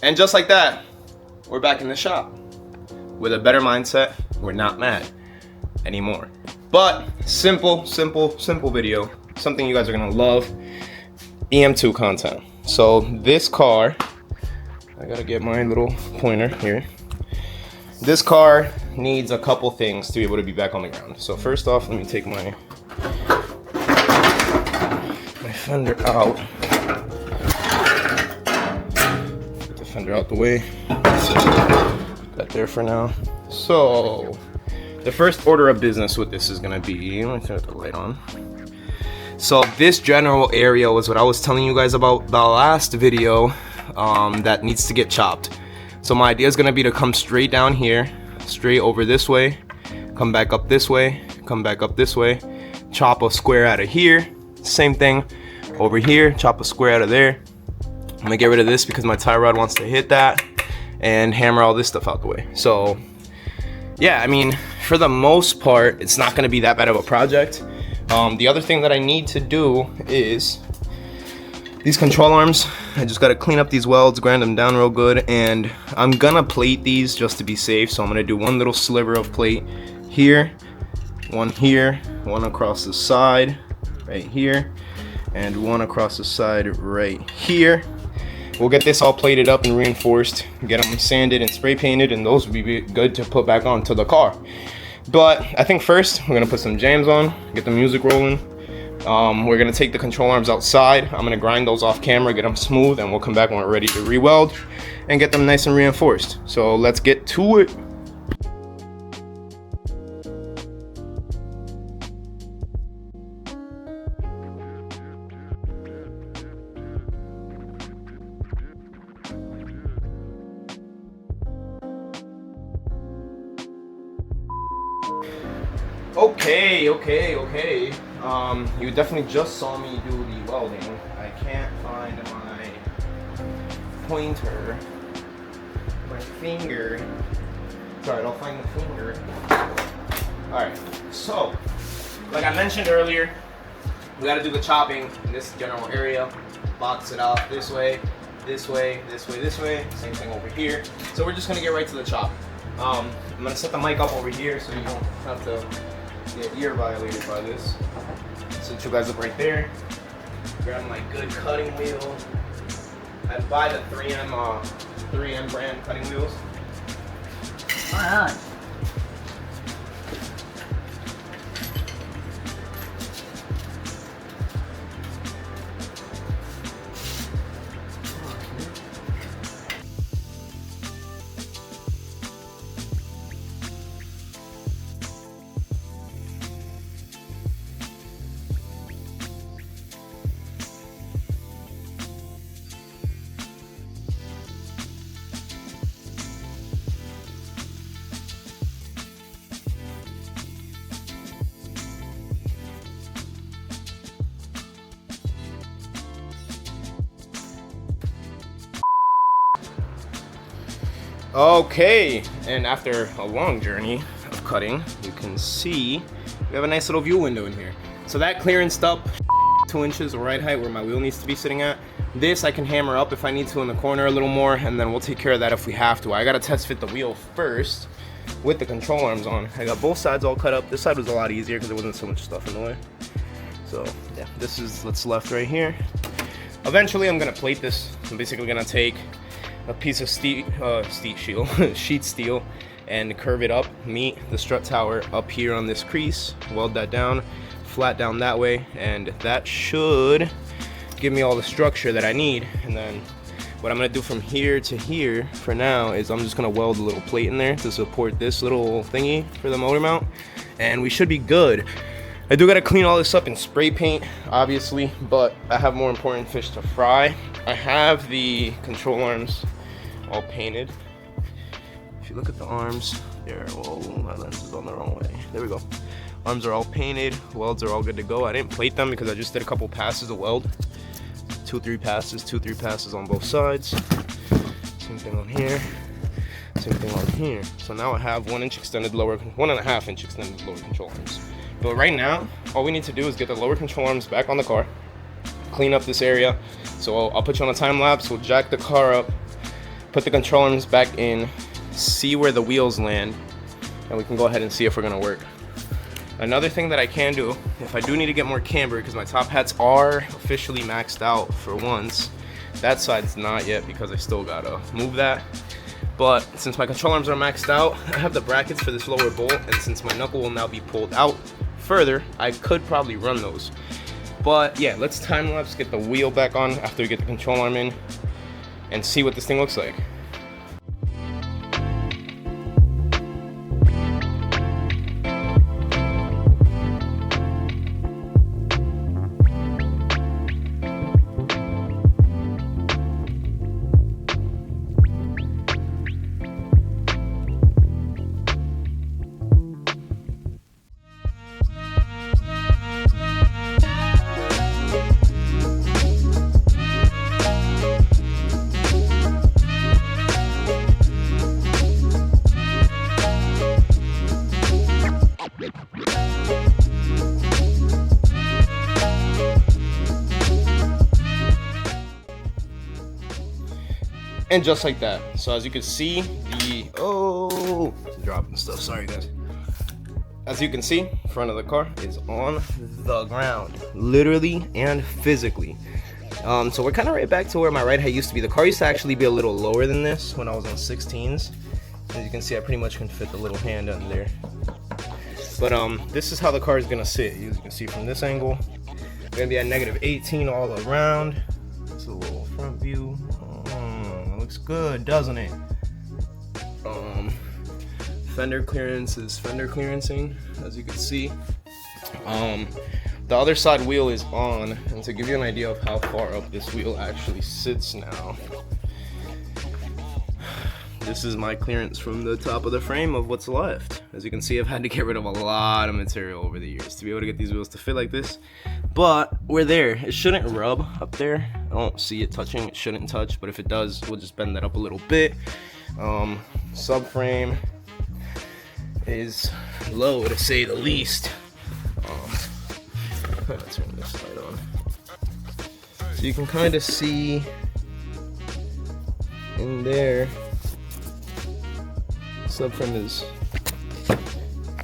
And just like that, we're back in the shop with a better mindset. We're not mad anymore. But simple video, something you guys are gonna love. EM2 content. So this car, I gotta get my little pointer here. This car needs a couple things to be able to be back on the ground. So first off, let me take my fender out. Get the fender out the way. Put that there for now. So the first order of business with this is gonna be, let me turn the light on. So this general area was what I was telling you guys about the last video, that needs to get chopped. So my idea is gonna be to come straight down here, straight over this way, come back up this way, come back up this way, chop a square out of here, same thing over here, chop a square out of there. I'm gonna get rid of this because my tie rod wants to hit that, and hammer all this stuff out the way. So yeah, I mean, for the most part, it's not gonna be that bad of a project. The other thing that I need to do is these control arms. I just gotta clean up these welds, grind them down real good, and I'm gonna plate these just to be safe. So I'm gonna do one little sliver of plate here, one across the side right here, and one across the side right here. We'll get this all plated up and reinforced, get them sanded and spray painted, and those will be good to put back onto the car. But I think first we're gonna put some jams on, get the music rolling. We're gonna take the control arms outside. I'm gonna grind those off camera, get them smooth, and we'll come back when we're ready to re-weld and get them nice and reinforced. So let's get to it. Okay. You definitely just saw me do the welding. I can't find my pointer, my finger. Sorry, I'll find the finger. Alright, so, like I mentioned earlier, we gotta do the chopping in this general area. Box it out this way, this way, this way, this way. Same thing over here. So we're just gonna get right to the chop. I'm gonna set the mic up over here so you don't have to get ear violated by this. Since you guys look right there, grab my good cutting wheel. I buy the 3M brand cutting wheels. Alright. Okay, and after a long journey of cutting, you can see we have a nice little view window in here. So that clearanced up 2 inches, right height where my wheel needs to be sitting at. This I can hammer up if I need to in the corner a little more, and then we'll take care of that if we have to. I gotta test fit the wheel first with the control arms on. I got both sides all cut up. This side was a lot easier because there wasn't so much stuff in the way. So yeah, this is what's left right here. Eventually I'm gonna plate this. I'm basically gonna take a piece of sheet steel and curve it up, meet the strut tower up here on this crease, weld that down, flat down that way, and that should give me all the structure that I need. And then what I'm gonna do from here to here for now is I'm just gonna weld a little plate in there to support this little thingy for the motor mount, and we should be good. I do gotta clean all this up and spray paint, obviously, but I have more important fish to fry. I have the control arms all painted. If you look at the arms, there, whoa, my lens is on the wrong way. There we go. Arms are all painted, welds are all good to go. I didn't plate them because I just did a couple passes of weld. 2-3 passes on both sides. Same thing on here. Same thing on here. So now I have 1 inch extended lower, 1.5 inch extended lower control arms. But right now, all we need to do is get the lower control arms back on the car, clean up this area. So I'll put you on a time lapse. We'll jack the car up, put the control arms back in, see where the wheels land, and we can go ahead and see if we're gonna work. Another thing that I can do, if I do need to get more camber, because my top hats are officially maxed out for once, that side's not yet because I still gotta move that. But since my control arms are maxed out, I have the brackets for this lower bolt, and since my knuckle will now be pulled out further, I could probably run those. But yeah, let's time lapse, get the wheel back on after we get the control arm in, and see what this thing looks like. And just like that. So as you can see, dropping stuff, sorry guys. As you can see, front of the car is on the ground, literally and physically. So we're kind of right back to where my ride height used to be. The car used to actually be a little lower than this when I was on 16s. As you can see, I pretty much can fit the little hand on there. But this is how the car is gonna sit. As you can see from this angle, we're gonna be at -18 all around. It's a little front view. Looks good, doesn't it? Fender clearance is fender clearancing, as you can see. The other side wheel is on, and to give you an idea of how far up this wheel actually sits now, this is my clearance from the top of the frame of what's left. As you can see, I've had to get rid of a lot of material over the years to be able to get these wheels to fit like this. But we're there. It shouldn't rub up there. I don't see it touching. It shouldn't touch, but if it does, we'll just bend that up a little bit. Subframe is low, to say the least. Let's turn this light on. So you can kind of see in there, subframe is,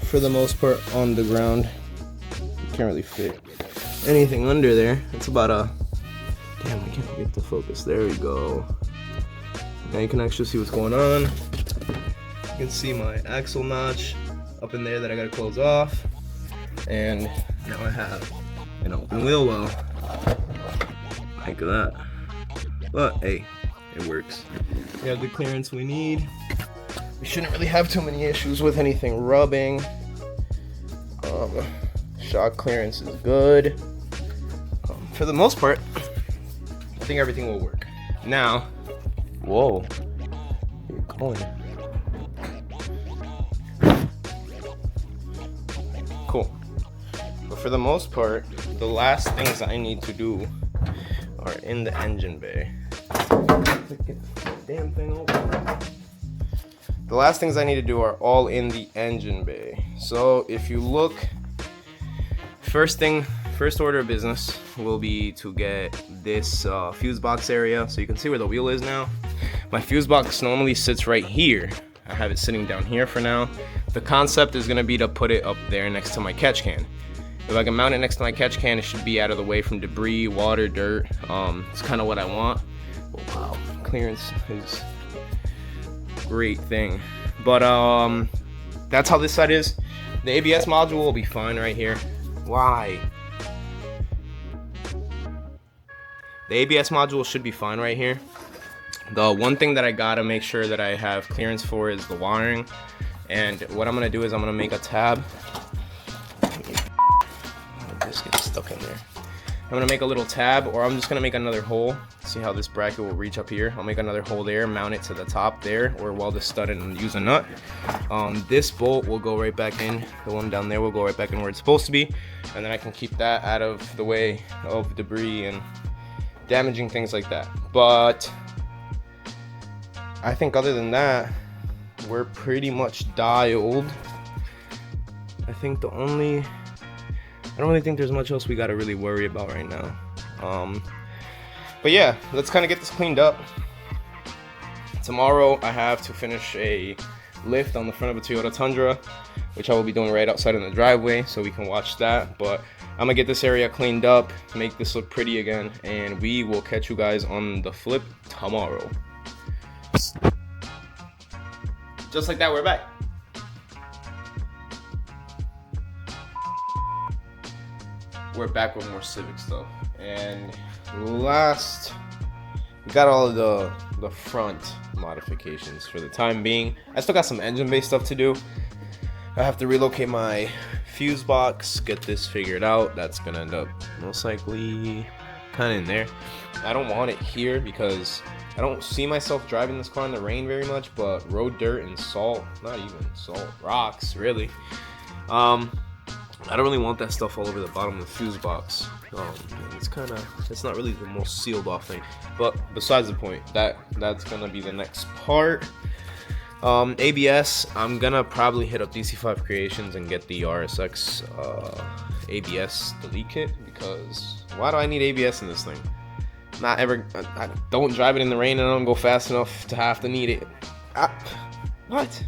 for the most part, on the ground. You can't really fit anything under there. It's about a, damn, I can't get the focus. There we go. Now you can actually see what's going on. You can see my axle notch up in there that I gotta close off. And now I have an open wheel well. Like that. But hey, it works. We have the clearance we need. We shouldn't really have too many issues with anything rubbing. Shock clearance is good. For the most part, I think everything will work. Now, whoa, where you going? Cool. But for the most part, the last things I need to do are in the engine bay. Get the damn thing open. The last things I need to do are all in the engine bay. So if you look, first order of business will be to get this fuse box area. So you can see where the wheel is now. My fuse box normally sits right here. I have it sitting down here for now. The concept is gonna be to put it up there next to my catch can. If I can mount it next to my catch can, it should be out of the way from debris, water, dirt. It's kind of what I want. Oh, wow, clearance is great thing. But that's how this side is. The ABS module will be fine right here. Why? The ABS module should be fine right here. The one thing that I gotta make sure that I have clearance for is the wiring. And what I'm gonna do is I'm gonna make a tab. This gets stuck in there. I'm gonna make a little tab, or I'm just gonna make another hole. See how this bracket will reach up here? I'll make another hole there, mount it to the top there, or weld the stud in and use a nut. This bolt will go right back in. The one down there will go right back in where it's supposed to be, and then I can keep that out of the way of debris and damaging things like that. But I think other than that, we're pretty much dialed. I don't really think there's much else we gotta really worry about right now. But yeah, let's kind of get this cleaned up. Tomorrow I have to finish a lift on the front of a Toyota Tundra, which I will be doing right outside in the driveway, so we can watch that. But I'm gonna get this area cleaned up, make this look pretty again, and we will catch you guys on the flip tomorrow. Just like that, we're back. We're back with more Civic stuff. And last, we got all of the front modifications for the time being. I still got some engine-based stuff to do. I have to relocate my fuse box, get this figured out. That's gonna end up most likely kind of in there. I don't want it here because I don't see myself driving this car in the rain very much, but road dirt and salt, not even salt, rocks, really. I don't really want that stuff all over the bottom of the fuse box. It's not really the most sealed off thing. But besides the point, that's gonna be the next part. ABS, I'm gonna probably hit up DC5 Creations and get the RSX ABS delete kit, because why do I need ABS in this thing? I don't drive it in the rain and I don't go fast enough to have to need it. What?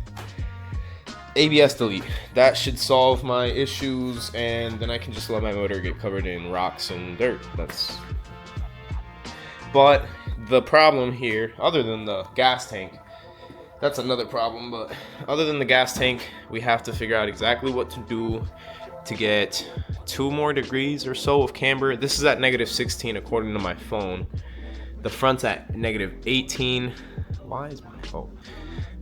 ABS delete. That should solve my issues, and then I can just let my motor get covered in rocks and dirt. But the problem here, other than the gas tank, that's another problem, but other than the gas tank, we have to figure out exactly what to do to get 2 more degrees or so of camber. This is at -16 according to my phone. The front's at -18. Why is my phone?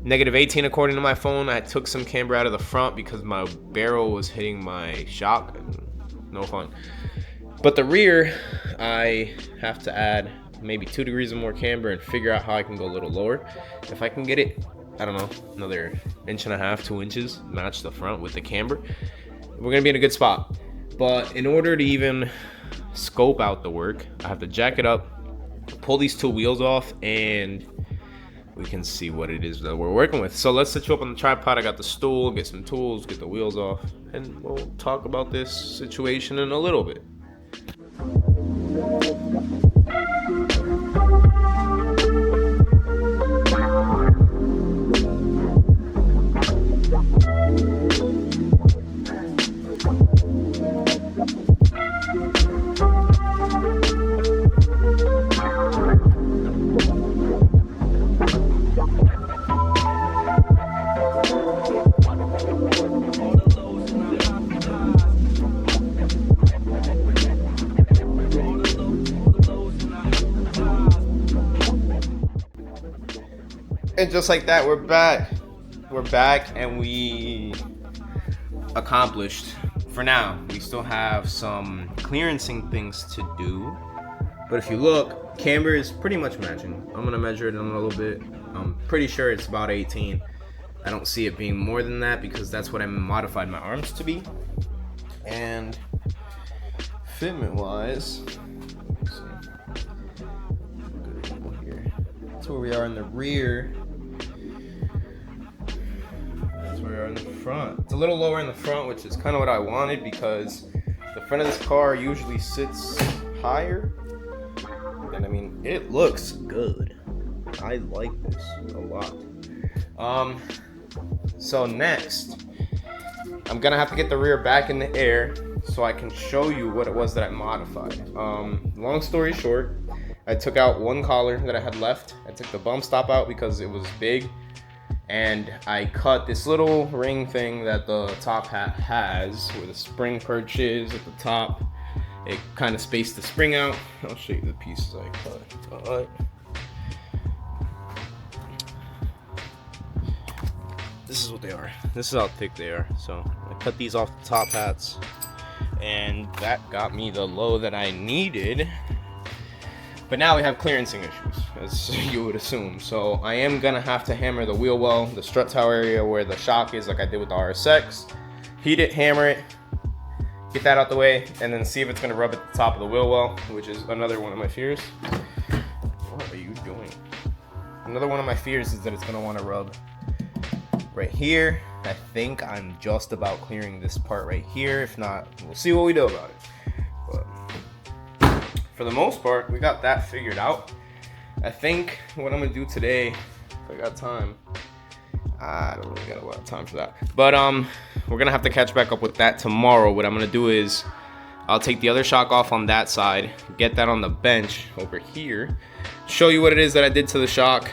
-18 according to my phone. I took some camber out of the front because my barrel was hitting my shock. No fun. But the rear, I have to add maybe 2 degrees of more camber and figure out how I can go a little lower. If I can get it, I don't know, another 1.5 to 2 inches, match the front with the camber, we're gonna be in a good spot. But in order to even scope out the work, I have to jack it up, pull these 2 wheels off, and we can see what it is that we're working with. So let's set you up on the tripod. I got the stool, get some tools, get the wheels off, and we'll talk about this situation in a little bit. And just like that, we're back. We're back, and we accomplished, for now. We still have some clearancing things to do. But if you look, camber is pretty much matching. I'm gonna measure it in a little bit. I'm pretty sure it's about 18. I don't see it being more than that because that's what I modified my arms to be. And fitment wise, that's where we are in the rear. In the front, it's a little lower in the front, which is kind of what I wanted because the front of this car usually sits higher, and I mean it looks good. I like this a lot. So next I'm gonna have to get the rear back in the air so I can show you what it was that I modified. Long story short, I took out one collar that I had left. I took the bump stop out because it was big, and I cut this little ring thing that the top hat has where the spring perch is at the top. It kind of spaced the spring out. I'll show you the pieces I cut. This is what they are. This is how thick they are. So I cut these off the top hats, and that got me the low that I needed. But now we have clearancing issues, as you would assume. So I am gonna have to hammer the wheel well, the strut tower area where the shock is, like I did with the RSX. Heat it, hammer it, get that out the way, and then see if it's gonna rub at the top of the wheel well, which is another one of my fears. What are you doing? Another one of my fears is that it's gonna wanna rub right here. I think I'm just about clearing this part right here. If not, we'll see what we do about it. But for the most part, we got that figured out. I think what I'm gonna do today, if I got time. I don't really got a lot of time for that. But we're gonna have to catch back up with that tomorrow. What I'm gonna do is I'll take the other shock off on that side, get that on the bench over here, show you what it is that I did to the shock,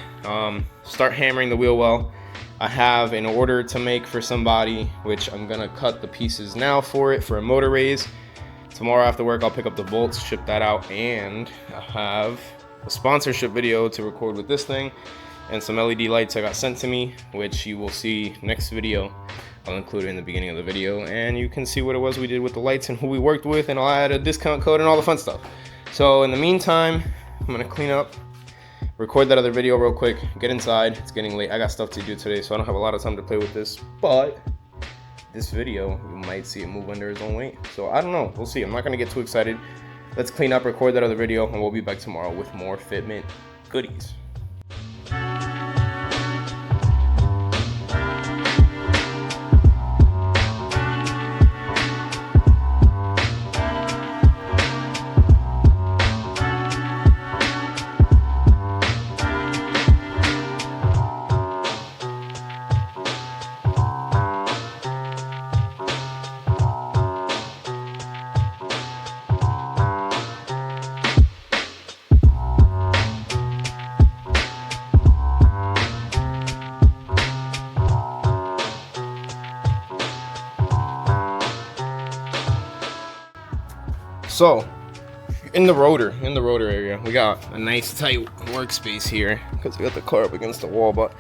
start hammering the wheel well. I have an order to make for somebody, which I'm gonna cut the pieces now for it for a motor raise. Tomorrow after work, I'll pick up the bolts, ship that out, and I have a sponsorship video to record with this thing and some LED lights I got sent to me, which you will see next video. I'll include it in the beginning of the video, and you can see what it was we did with the lights and who we worked with, and I'll add a discount code and all the fun stuff. So in the meantime, I'm gonna clean up, record that other video real quick, get inside. It's getting late. I got stuff to do today, so I don't have a lot of time to play with this, but this video, you might see it move under its own weight. So I don't know, we'll see. I'm not gonna get too excited. Let's clean up, record that other video, and we'll be back tomorrow with more fitment goodies. So, in the rotor area, we got a nice tight workspace here because we got the car up against the wall. But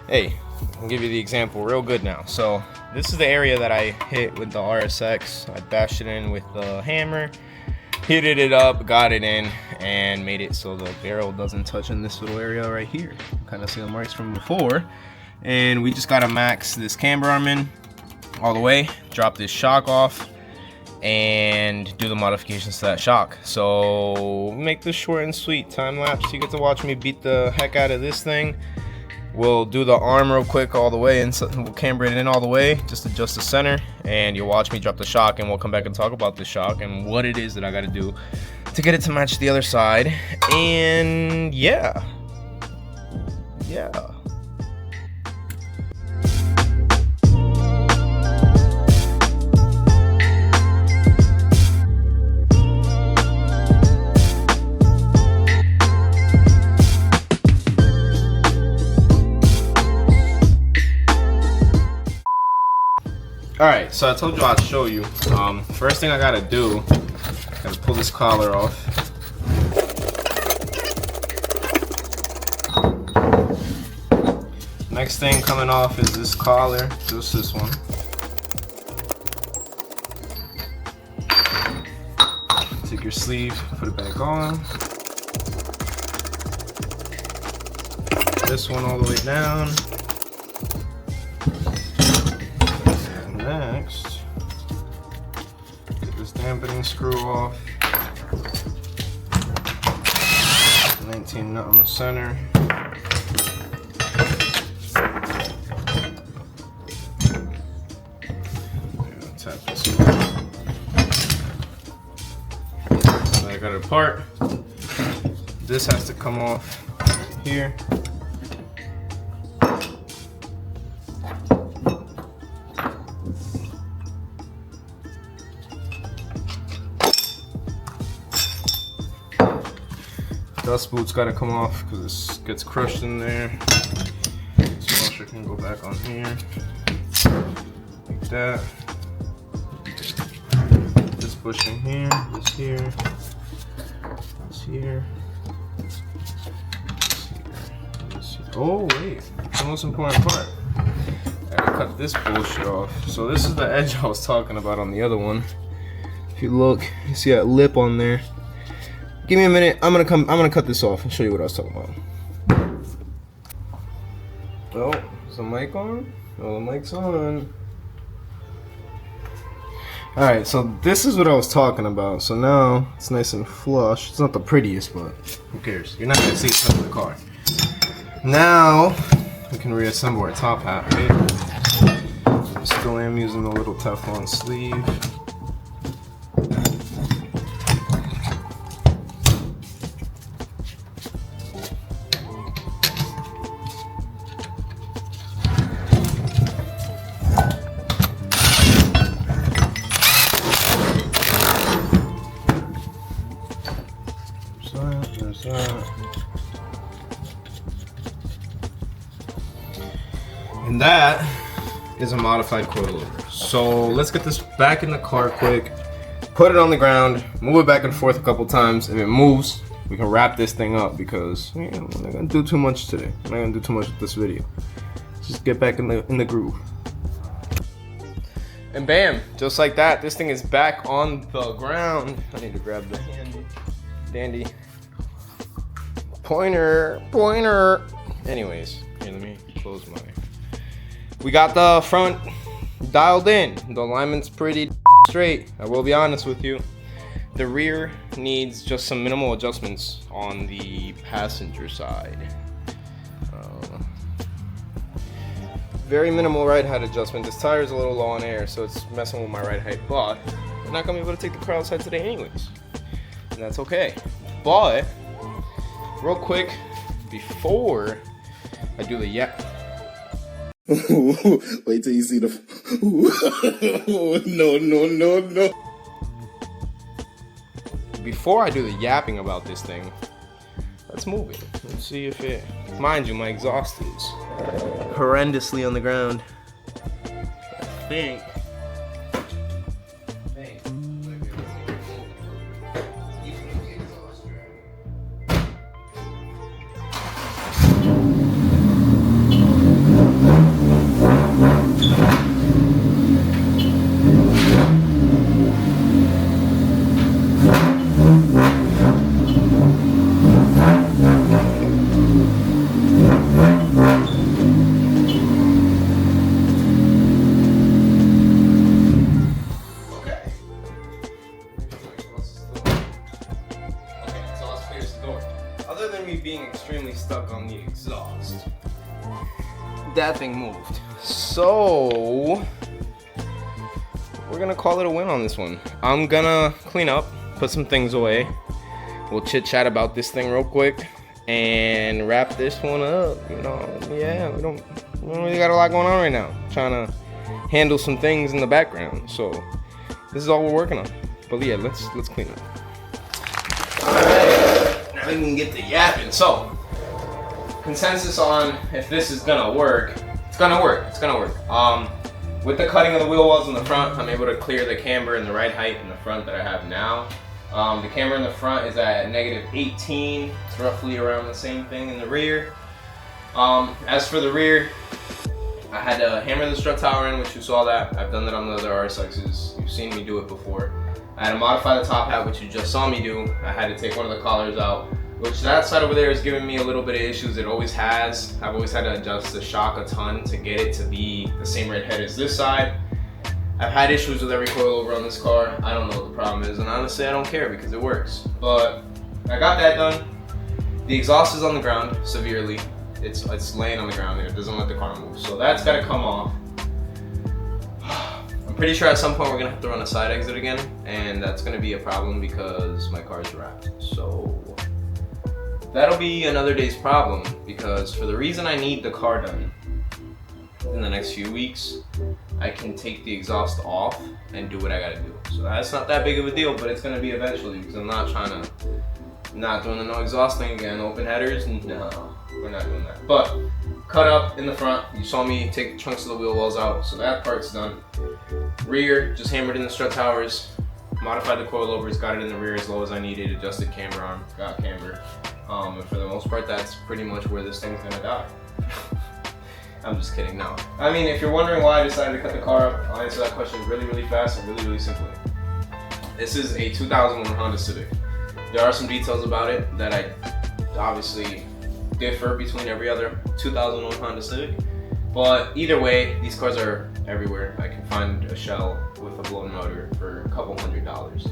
hey, I'll give you the example real good now. So this is the area that I hit with the RSX. I bashed it in with the hammer, heated it up, got it in, and made it so the barrel doesn't touch in this little area right here. Kind of see the marks from before. And we just gotta max this camber arm in all the way, drop this shock off, and do the modifications to that shock. So make this short and sweet, time lapse. You get to watch me beat the heck out of this thing. We'll do the arm real quick all the way, and we'll camber it in all the way, just adjust the center, and you'll watch me drop the shock, and we'll come back and talk about the shock and what it is that I got to do to get it to match the other side. And yeah. Alright, so I told you I'd show you. First thing I gotta do, gotta pull this collar off. Next thing coming off is this collar, just this one. Take your sleeve, put it back on. This one all the way down. Next, get this dampening screw off. 19 nut on the center. Tap this off. So I got it apart. This has to come off here. Dust boot's got to come off because this gets crushed in there. This washer can go back on here, like that. This bushing here, this here, this here, this here. Oh wait, the most important part. I gotta cut this bullshit off. So this is the edge I was talking about on the other one. If you look, you see that lip on there. Give me a minute. I'm gonna cut this off and show you what I was talking about. Oh, is the mic on? Oh, the mic's on. Alright, so this is what I was talking about. So now it's nice and flush. It's not the prettiest, but who cares? You're not gonna see it touch the car. Now we can reassemble our top hat, right? I still am using the little Teflon sleeve. And that is a modified coilover. So let's get this back in the car quick, put it on the ground, move it back and forth a couple times. If it moves, we can wrap this thing up because we're not gonna do too much today. I'm not gonna do too much with this video. Just get back in the groove. And bam, just like that, this thing is back on the ground. I need to grab the dandy pointer. Anyways, here, let me close my. We got the front dialed in. The alignment's pretty straight. I will be honest with you. The rear needs just some minimal adjustments on the passenger side. Very minimal ride height adjustment. This tire is a little low on air, so it's messing with my ride height, but I'm not gonna be able to take the car outside today anyways. And that's okay. But, real quick, before I do the YAPP. Wait till you see the. No. Before I do the yapping about this thing, let's move it. Let's see if it. Mind you, my exhaust is horrendously on the ground. I think. Other than me being extremely stuck on the exhaust, that thing moved. So we're gonna call it a win on this one. I'm gonna clean up, put some things away. We'll chit chat about this thing real quick and wrap this one up. You know, yeah, we don't really got a lot going on right now. Trying to handle some things in the background. So this is all we're working on. But yeah, let's clean up. Now we can get the yapping. So, consensus on if this is gonna work. It's gonna work. With the cutting of the wheel wells in the front, I'm able to clear the camber and the ride height in the front that I have now. The camber in the front is at -18. It's roughly around the same thing in the rear. As for the rear, I had to hammer the strut tower in, which you saw that. I've done that on the other RSXs. You've seen me do it before. I had to modify the top hat, which you just saw me do. I had to take one of the collars out, which that side over there is giving me a little bit of issues. It always has. I've always had to adjust the shock a ton to get it to be the same red head as this side. I've had issues with every coilover on this car. I don't know what the problem is, and honestly I don't care because it works. But I got that done. The exhaust is on the ground severely. It's laying on the ground there. It doesn't let the car move. So that's gotta come off. I'm pretty sure at some point we're gonna have to run a side exit again, and that's gonna be a problem because my car is wrapped. So that'll be another day's problem, because for the reason I need the car done in the next few weeks, I can take the exhaust off and do what I gotta do. So that's not that big of a deal, but it's gonna be eventually, because I'm not doing the no exhaust thing again. Open headers, no, we're not doing that. But cut up in the front, you saw me take the chunks of the wheel wells out, so that part's done. Rear, just hammered in the strut towers, modified the coilovers, got it in the rear as low as I needed, adjusted camber arm, got camber. And for the most part, that's pretty much where this thing's gonna die. I'm just kidding, no. I mean, if you're wondering why I decided to cut the car up, I'll answer that question really, really fast and really, really simply. This is a 2001 Honda Civic. There are some details about it that I obviously differ between every other 2001 Honda Civic. But either way, these cars are everywhere. I can find a shell with a blown motor for a couple $100s.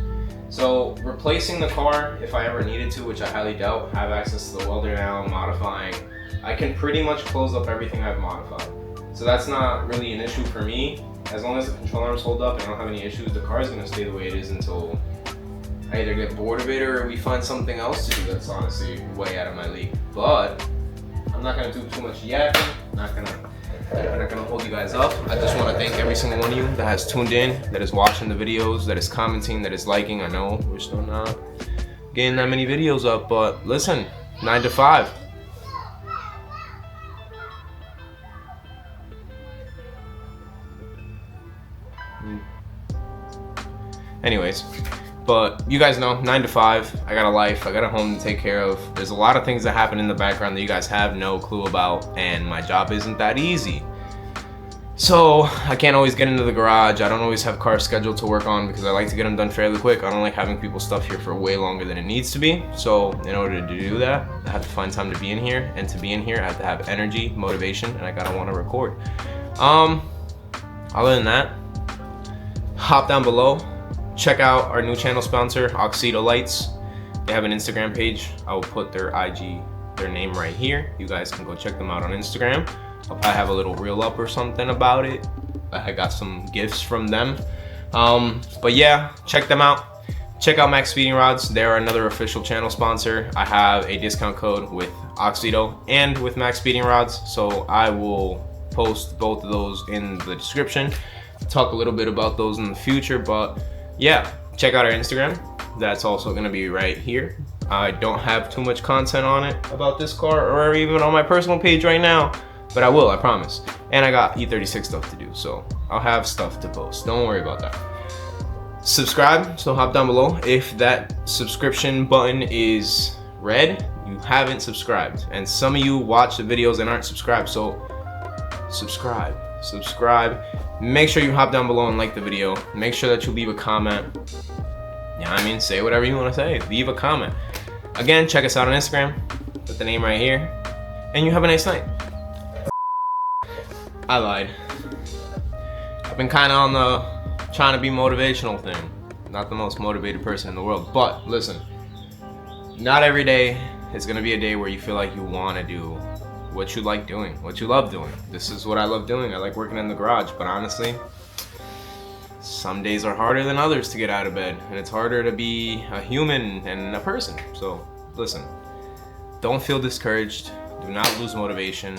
So replacing the car, if I ever needed to, which I highly doubt, have access to the welder now, modifying, I can pretty much close up everything I've modified. So that's not really an issue for me. As long as the control arms hold up and I don't have any issues, the car is going to stay the way it is until I either get bored of it or we find something else to do that's honestly way out of my league. But I'm not going to do too much yapping. I'm not gonna hold you guys up. I just want to thank every single one of you that has tuned in, that is watching the videos, that is commenting, that is liking. I know we're still not getting that many videos up, but listen, 9 to 5. Anyways, but you guys know, 9 to 5, I got a life, I got a home to take care of. There's a lot of things that happen in the background that you guys have no clue about, and my job isn't that easy. So I can't always get into the garage. I don't always have cars scheduled to work on because I like to get them done fairly quick. I don't like having people stuff here for way longer than it needs to be. So in order to do that, I have to find time to be in here, and to be in here, I have to have energy, motivation, and I gotta want to record. Other than that, hop down below, check out our new channel sponsor, Oxedo Lights. They have an Instagram page. I will put their name right here. You guys can go check them out on Instagram. I'll probably have a little reel up or something about it. I got some gifts from them. But yeah, check them out. Check out Max Speeding Rods. They're another official channel sponsor. I have a discount code with Oxedo and with Max Speeding Rods, so I will post both of those in the description. Talk a little bit about those in the future, but yeah, check out our Instagram. That's also gonna be right here. I don't have too much content on it about this car, or even on my personal page right now, but I will, I promise. And I got E36 stuff to do, so I'll have stuff to post. Don't worry about that. Subscribe, so hop down below. If that subscription button is red, you haven't subscribed. And some of you watch the videos and aren't subscribed, so subscribe. Make sure you hop down below and like the video. Make sure that you leave a comment. Yeah, I mean, say whatever you want to say. Leave a comment. Again, check us out on Instagram. Put the name right here. And you have a nice night. I lied. I've been kind of on the trying to be motivational thing. Not the most motivated person in the world. But listen, not every day is going to be a day where you feel like you want to do what you like doing, what you love doing. This is what I love doing. I like working in the garage, but honestly, some days are harder than others to get out of bed, and it's harder to be a human and a person. So listen, don't feel discouraged. Do not lose motivation.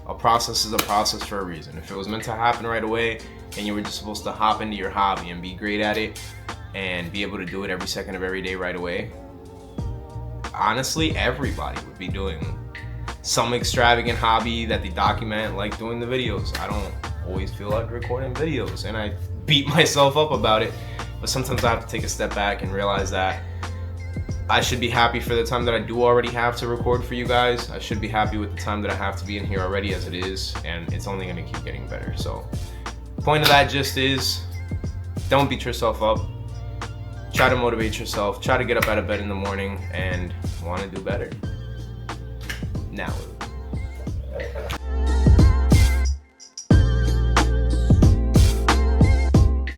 A process is a process for a reason. If it was meant to happen right away and you were just supposed to hop into your hobby and be great at it and be able to do it every second of every day right away, honestly, everybody would be doing some extravagant hobby that they document, like doing the videos. I don't always feel like recording videos, and I beat myself up about it, but sometimes I have to take a step back and realize that I should be happy for the time that I do already have to record for you guys. I should be happy with the time that I have to be in here already as it is, and it's only gonna keep getting better. So the point of that just is, don't beat yourself up. Try to motivate yourself. Try to get up out of bed in the morning and want to do better. Now